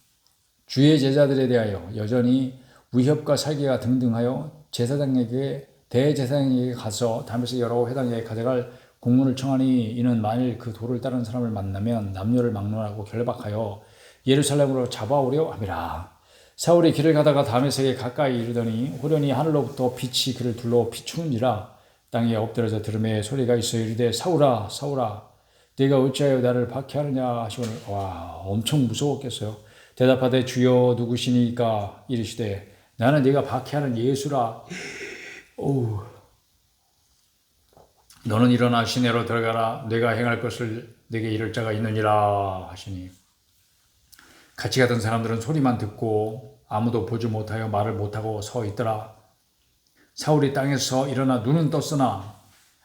주의 제자들에 대하여 여전히 위협과 살기가 등등하여 제사장에게 대제사장에게 가서 다메섹 여러 회당에 가져갈 공문을 청하니 이는 만일 그 도를 따르는 사람을 만나면 남녀를 막론하고 결박하여 예루살렘으로 잡아오려 함이라. 사울이 길을 가다가 다메섹에 가까이 이르더니 호련히 하늘로부터 빛이 그를 둘러 비추는지라. 땅에 엎드려져 들음에 소리가 있어 이르되 사울아 사울아 네가 어찌하여 나를 박해하느냐 하시거늘. 와 엄청 무서웠겠어요. 대답하되 주여 누구시니까 이르시되 나는 네가 박해하는 예수라. 오우. 너는 일어나 시내로 들어가라. 내가 행할 것을 네게 이를 자가 있느니라 하시니 같이 가던 사람들은 소리만 듣고 아무도 보지 못하여 말을 못하고 서 있더라. 사울이 땅에서 일어나 눈은 떴으나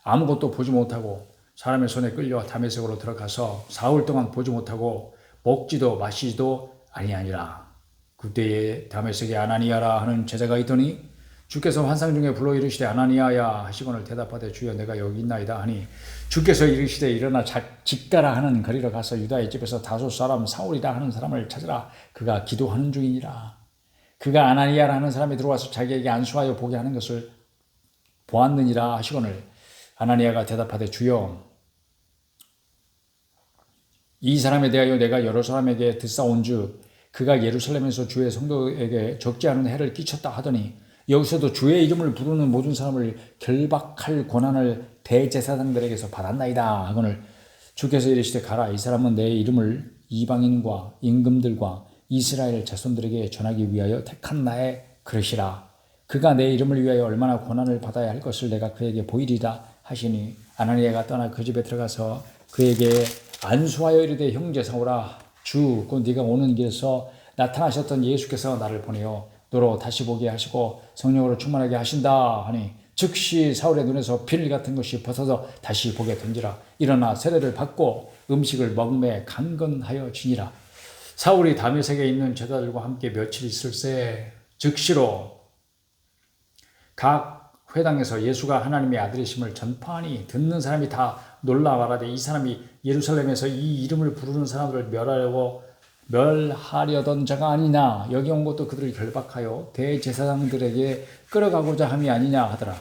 아무것도 보지 못하고 사람의 손에 끌려 다메섹으로 들어가서 사흘 동안 보지 못하고 먹지도 마시지도 아니하니라. 그때에 다메섹에 아나니아라 하는 제자가 있더니 주께서 환상 중에 불러 이르시되 아나니아야 하시거늘 대답하되 주여 내가 여기 있나이다 하니 주께서 이르시되 일어나 집가라 하는 거리로 가서 유다의 집에서 다소 사람 사울이라 하는 사람을 찾으라. 그가 기도하는 중이니라. 그가 아나니아라 하는 사람이 들어와서 자기에게 안수하여 보게 하는 것을 보았느니라 하시거늘 아나니아가 대답하되 주여 이 사람에 대하여 내가 여러 사람에게 듣사온즉 그가 예루살렘에서 주의 성도에게 적지 않은 해를 끼쳤다 하더니 여기서도 주의 이름을 부르는 모든 사람을 결박할 권한을 대제사장들에게서 받았나이다 하거늘 주께서 이르시되 가라. 이 사람은 내 이름을 이방인과 임금들과 이스라엘 자손들에게 전하기 위하여 택한 나의 그릇이라. 그가 내 이름을 위하여 얼마나 고난을 받아야 할 것을 내가 그에게 보이리라 하시니 아나니아가 떠나 그 집에 들어가서 그에게 안수하여 이르되 형제 사울아 주 곧 네가 오는 길에서 나타나셨던 예수께서 나를 보내어 너로 다시 보게 하시고 성령으로 충만하게 하신다 하니 즉시 사울의 눈에서 필 같은 것이 벗어서 다시 보게 된지라. 일어나 세례를 받고 음식을 먹음에 강건하여 지니라. 사울이 다메섹에 있는 제자들과 함께 며칠 있을새 즉시로 각 회당에서 예수가 하나님의 아들이심을 전파하니 듣는 사람이 다 놀라 말하되 이 사람이 예루살렘에서 이 이름을 부르는 사람들을 멸하려던 자가 아니냐. 여기 온 것도 그들을 결박하여 대제사장들에게 끌어가고자 함이 아니냐 하더라.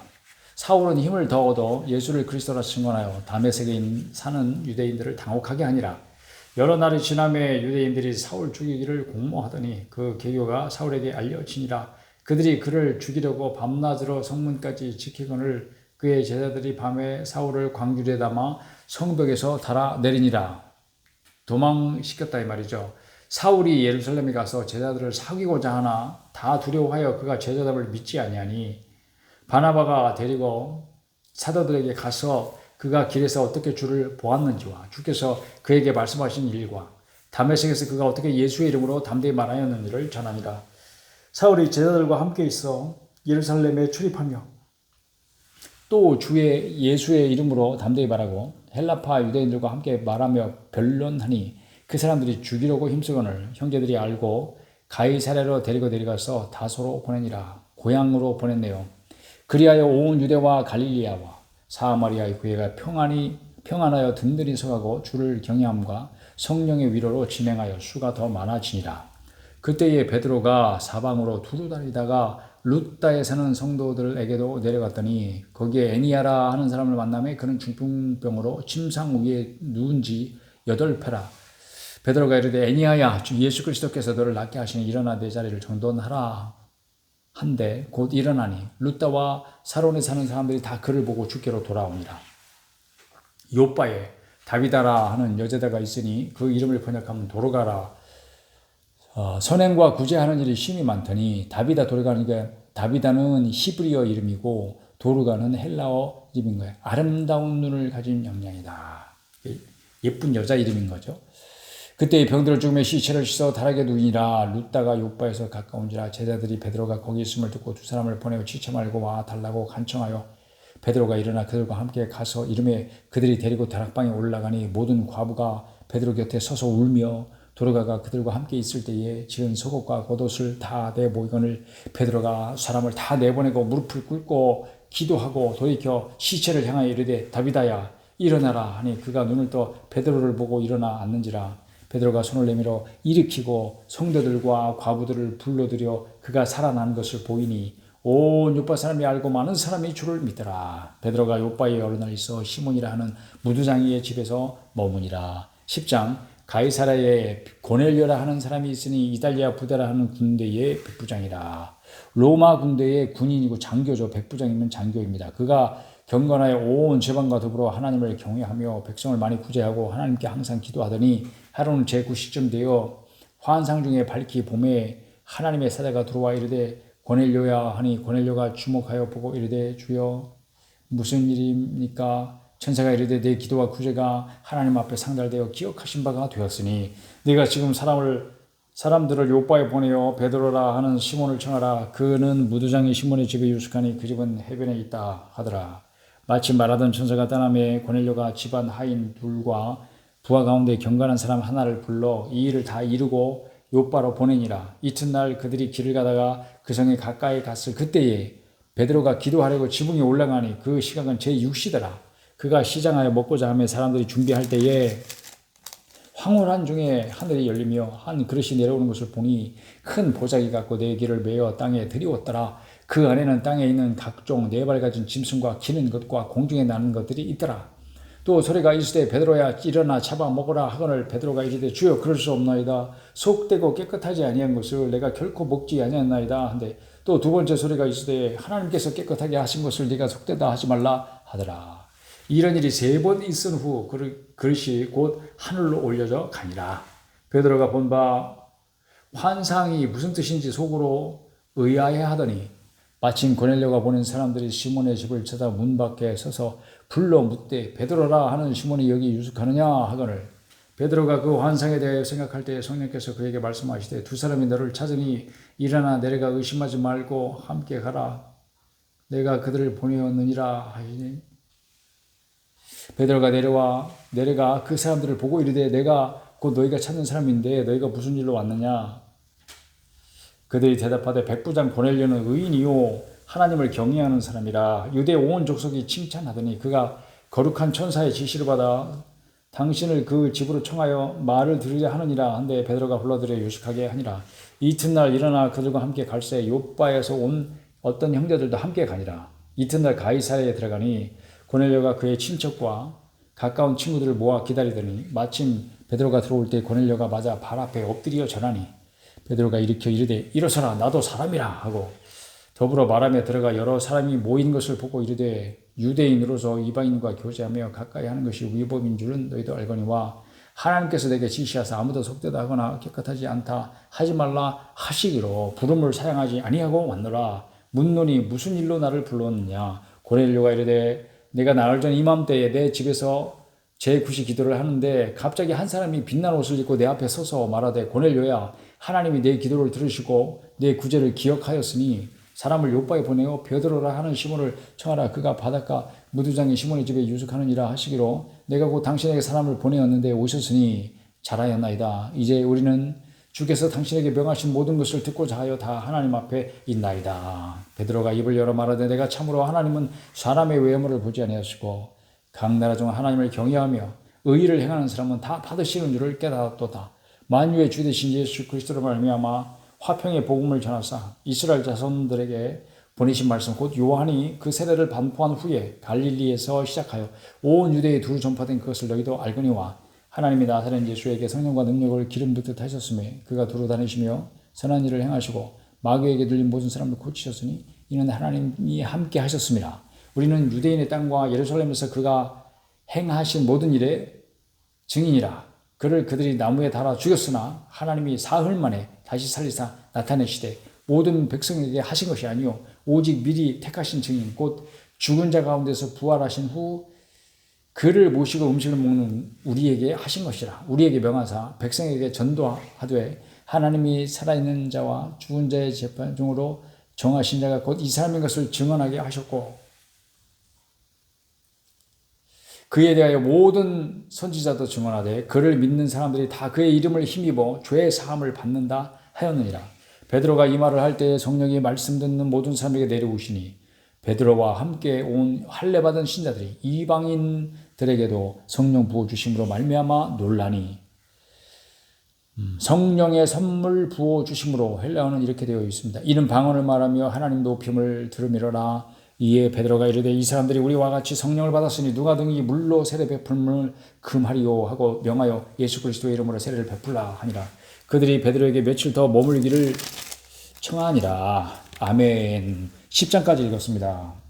사울은 힘을 더 얻어 예수를 그리스도라 증언하여 다메섹에 사는 유대인들을 당혹하게 하니라. 여러 날이 지남에 유대인들이 사울 죽이기를 공모하더니 그 계교가 사울에게 알려지니라. 그들이 그를 죽이려고 밤낮으로 성문까지 지키거늘 그의 제자들이 밤에 사울을 광주리에 담아 성벽에서 달아내리니라. 도망시켰다 이 말이죠. 사울이 예루살렘에 가서 제자들을 사귀고자 하나 다 두려워하여 그가 제자답을 믿지 아니하니 바나바가 데리고 사도들에게 가서 그가 길에서 어떻게 주를 보았는지와 주께서 그에게 말씀하신 일과 다메섹에서 그가 어떻게 예수의 이름으로 담대히 말하였는지를 전하니라. 사울이 제자들과 함께 있어 예루살렘에 출입하며 또 주의 예수의 이름으로 담대히 말하고 헬라파 유대인들과 함께 말하며 변론하니 그 사람들이 죽이려고 힘쓰거늘 형제들이 알고 가이사랴로 데리고 내려가서 다소로 보내니라. 고향으로 보냈네요. 그리하여 온 유대와 갈릴리아와 사마리아의 교회가 평안하여 든든히 서가고 주를 경외함과 성령의 위로로 진행하여 수가 더 많아지니라. 그때에 베드로가 사방으로 두루 다니다가 룻다에 사는 성도들에게도 내려갔더니 거기에 애니아라 하는 사람을 만나매 그는 중풍병으로 침상 위에 누운 지 8패라. 베드로가 이르되 애니아야 주 예수 그리스도께서 너를 낫게 하시니 일어나 내 자리를 정돈하라 한데 곧 일어나니 룻다와 사론에 사는 사람들이 다 그를 보고 주께로 돌아오니라. 요빠에 다비다라 하는 여자다가 있으니 그 이름을 번역하면 도로가라. 선행과 구제하는 일이 심히 많더니 다비다 도로가는 게 다비다는 히브리어 이름이고 도르가는 헬라어 이름인 거예요. 아름다운 눈을 가진 영양이다. 예쁜 여자 이름인 거죠. 그때 병들을 죽음에 시체를 씻어 다락에 누이니라. 룻다가 요빠에서 가까운지라. 제자들이 베드로가 거기 있음을 듣고 두 사람을 보내어 지체 말고 와 달라고 간청하여 베드로가 일어나 그들과 함께 가서 이름에 그들이 데리고 다락방에 올라가니 모든 과부가 베드로 곁에 서서 울며 도로가가 그들과 함께 있을 때에 지은 속옷과 겉옷을 다 내모이거늘 베드로가 사람을 다 내보내고 무릎을 꿇고 기도하고 돌이켜 시체를 향하여 이르되 다비다야 일어나라 하니 그가 눈을 떠 베드로를 보고 일어나 앉는지라. 베드로가 손을 내밀어 일으키고 성도들과 과부들을 불러들여 그가 살아난 것을 보이니 온 요파 사람이 알고 많은 사람이 주를 믿더라. 베드로가 요파에 여러 날 있어 시몬이라 하는 무두장이의 집에서 머무니라. 10장 가이사라에 고넬료라 하는 사람이 있으니 이달리아 부다라 하는 군대의 백부장이라. 로마 군대의 군인이고 장교죠. 백부장이면 장교입니다. 그가 경건하여 온 제방과 더불어 하나님을 경외하며 백성을 많이 구제하고 하나님께 항상 기도하더니 하루는 제9시쯤 되어 환상 중에 밝히 봄에 하나님의 사자가 들어와 이르되 고넬료야 하니 고넬료가 주목하여 보고 이르되 주여 무슨 일입니까? 천사가 이르되 내 기도와 구제가 하나님 앞에 상달되어 기억하신 바가 되었으니 네가 지금 사람들을 요빠에 보내어 베드로라 하는 시몬을 청하라. 그는 무두장이 시몬의 집에 유숙하니 그 집은 해변에 있다 하더라. 마침 말하던 천사가 떠나매 고넬료가 집안 하인 둘과 부하 가운데 경건한 사람 하나를 불러 이 일을 다 이루고 요빠로 보내니라. 이튿날 그들이 길을 가다가 그 성에 가까이 갔을 그때에 베드로가 기도하려고 지붕에 올라가니 그 시각은 제6시더라. 그가 시장하여 먹고자 하며 사람들이 준비할 때에 황홀한 중에 하늘이 열리며 한 그릇이 내려오는 것을 보니 큰 보자기 같고 네 개를 메어 땅에 들이웠더라. 그 안에는 땅에 있는 각종 네 발 가진 짐승과 기는 것과 공중에 나는 것들이 있더라. 또 소리가 있으되 베드로야 일어나 잡아 먹으라 하거늘 베드로가 이르되 주여 그럴 수 없나이다. 속되고 깨끗하지 아니한 것을 내가 결코 먹지 아니하나이다 한데 또 두 번째 소리가 있으되 하나님께서 깨끗하게 하신 것을 네가 속되다 하지 말라 하더라. 이런 일이 3번 있은 후 그릇이 곧 하늘로 올려져 가니라. 베드로가 본 바 환상이 무슨 뜻인지 속으로 의아해하더니 마침 고넬료가 보낸 사람들이 시몬의 집을 쳐다 문 밖에 서서 불러 묻되 베드로라 하는 시몬이 여기 유숙하느냐 하거늘 베드로가 그 환상에 대해 생각할 때 성령께서 그에게 말씀하시되 두 사람이 너를 찾으니 일어나 내려가 의심하지 말고 함께 가라. 내가 그들을 보내었느니라 하시니 베드로가 내려가 그 사람들을 보고 이르되 내가 곧 너희가 찾는 사람인데 너희가 무슨 일로 왔느냐. 그들이 대답하되 백부장 고넬료는 의인이요 하나님을 경외하는 사람이라. 유대 온 족속이 칭찬하더니 그가 거룩한 천사의 지시를 받아 당신을 그 집으로 청하여 말을 들으려 하느니라 한데 베드로가 불러들여 유식하게 하니라. 이튿날 일어나 그들과 함께 갈새 요빠에서 온 어떤 형제들도 함께 가니라. 이튿날 가이사랴에 들어가니 고넬료가 그의 친척과 가까운 친구들을 모아 기다리더니 마침 베드로가 들어올 때 고넬료가 맞아 발 앞에 엎드려 절하니 베드로가 일으켜 이르되 일어서라 나도 사람이라 하고 더불어 말하며 들어가 여러 사람이 모인 것을 보고 이르되 유대인으로서 이방인과 교제하며 가까이 하는 것이 위법인 줄은 너희도 알거니와 하나님께서 내게 지시하사 아무도 속되다 하거나 깨끗하지 않다 하지 말라 하시기로 부름을 사양하지 아니하고 왔노라. 묻노니 무슨 일로 나를 불렀느냐. 고넬료가 이르되 내가 나흘 전 이맘때에 내 집에서 제9시 기도를 하는데 갑자기 한 사람이 빛난 옷을 입고 내 앞에 서서 말하되 고넬료야 하나님이 내 기도를 들으시고 내 구제를 기억하였으니 사람을 요빠에 보내어 베드로라 하는 시몬을 청하라. 그가 바닷가 무두장이 시몬의 집에 유숙하느니라 하시기로 내가 곧 당신에게 사람을 보내었는데 오셨으니 잘하였나이다. 이제 우리는 주께서 당신에게 명하신 모든 것을 듣고자 하여 다 하나님 앞에 있나이다. 베드로가 입을 열어 말하되 내가 참으로 하나님은 사람의 외모를 보지 아니하시고 각 나라 중 하나님을 경외하며 의의를 행하는 사람은 다 받으시는 줄을 깨달았도다. 만유의 주 되신 예수 그리스도로 말미암아 화평의 복음을 전하사 이스라엘 자손들에게 보내신 말씀 곧 요한이 그 세례를 반포한 후에 갈릴리에서 시작하여 온 유대에 두루 전파된 그것을 너희도 알거니와 하나님이 나사렛 예수에게 성령과 능력을 기름 붓듯 하셨음에 그가 두루 다니시며 선한 일을 행하시고 마귀에게 들린 모든 사람을 고치셨으니 이는 하나님이 함께 하셨습니다. 우리는 유대인의 땅과 예루살렘에서 그가 행하신 모든 일의 증인이라. 그를 그들이 나무에 달아 죽였으나 하나님이 사흘 만에 다시 살리사 나타내시되 모든 백성에게 하신 것이 아니요 오직 미리 택하신 증인 곧 죽은 자 가운데서 부활하신 후 그를 모시고 음식을 먹는 우리에게 하신 것이라. 우리에게 명하사 백성에게 전도하되 하나님이 살아있는 자와 죽은 자의 재판 중으로 정하신 자가 곧 이 사람인 것을 증언하게 하셨고 그에 대하여 모든 선지자도 증언하되 그를 믿는 사람들이 다 그의 이름을 힘입어 죄의 사함을 받는다 하였느니라. 베드로가 이 말을 할 때에 성령이 말씀 듣는 모든 사람에게 내려오시니 베드로와 함께 온 할례 받은 신자들이 이방인들에게도 성령 부어 주심으로 말미암아 놀라니 성령의 선물 부어 주심으로 헬라어는 이렇게 되어 있습니다. 이는 방언을 말하며 하나님 높임을 들으미러라. 이에 베드로가 이르되 이 사람들이 우리와 같이 성령을 받았으니 누가 등이 물로 세례 베풀음을 금하리요 하고 명하여 예수 그리스도의 이름으로 세례를 베풀라 하니라. 그들이 베드로에게 며칠 더 머물기를 청하니라. 아멘. 10장까지 읽었습니다.